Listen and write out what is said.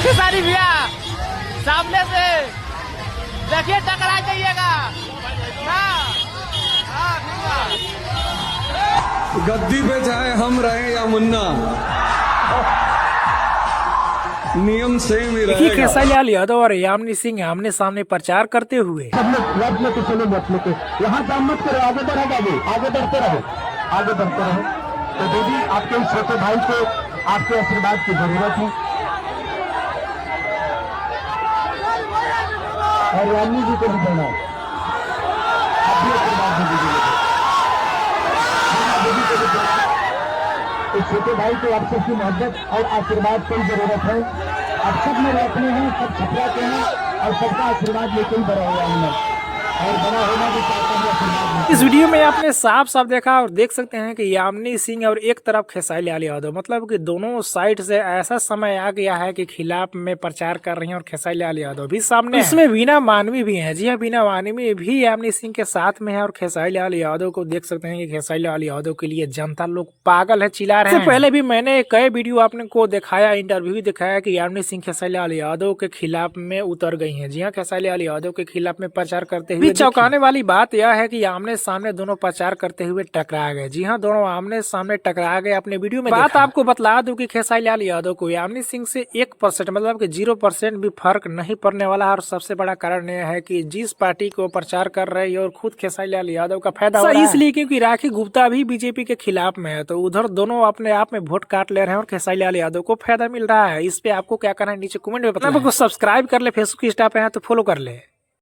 खेसारी भैया सामने से देखिए टकरा जाइएगा। गद्दी पे चाहे हम रहे या मुन्ना, नियम सेम ही रहेगा। खेसारी लाल यादव और यामिनी सिंह आमने सामने प्रचार करते हुए सब लोग रथ लेके चलो, मत लेके यहाँ काम मत करो, आगे बढ़ो बाबू, आगे बढ़ते रहो, आगे बढ़ते रहो। तो दीदी आपके इस छोटे भाई को आपके आशीर्वाद की जरूरत है और रानी जी को भी देना है। आप भी आशीर्वाद दीजिए। इस छोटे भाई को आप सबकी मोहब्बत और आशीर्वाद की जरूरत है। आप सब मेरे अपने हैं, सब छपरा के हैं और सबका आशीर्वाद लेके ही बड़ा हुआ हमने और बड़ा होना भी चाहते हैं आशीर्वाद। इस वीडियो में आपने साफ साफ देखा और देख सकते हैं कि यामिनी सिंह और एक तरफ खेसारी लाल यादव, मतलब कि दोनों साइड से ऐसा समय आ गया है कि खिलाफ में प्रचार कर रही हैं और खेसारी लाल यादव भी सामने। इसमें बीना मानवी भी हैं। जी हाँ, बीना मानवी भी यामिनी सिंह के साथ में है और खेसारी लाल यादव को देख सकते हैं कि खेसारी लाल यादव के लिए जनता लोग पागल है, चिल्ला रहे हैं। पहले भी मैंने कई वीडियो आपने को दिखाया, इंटरव्यू भी दिखाया कि यामिनी सिंह खेसारी लाल यादव के खिलाफ में उतर गई है। जी हाँ, खेसारी लाल यादव के खिलाफ में प्रचार करते हुए चौंकाने वाली बात यह है कि आमने सामने दोनों प्रचार करते हुए टकरा गए। जी हाँ, दोनों आमने सामने टकरा गए। अपने वीडियो में बात आपको बतला दूं कि खेसारी लाल यादव को यामिनी सिंह से 1% मतलब कि 0% भी फर्क नहीं पड़ने वाला है। और सबसे बड़ा कारण यह है कि जिस पार्टी को प्रचार कर रही है और खुद खेसारी लाल यादव का फायदा हो रहा है, इसलिए क्योंकि राखी गुप्ता भी बीजेपी के खिलाफ में है, तो उधर दोनों अपने आप में वोट काट ले रहे हैं और खेसारी लाल यादव को फायदा मिल रहा है। इस पे आपको क्या करना है नीचे कमेंट में बताना। सब्सक्राइब कर ले, फेसबुक इंस्टा पे है तो फॉलो कर ले।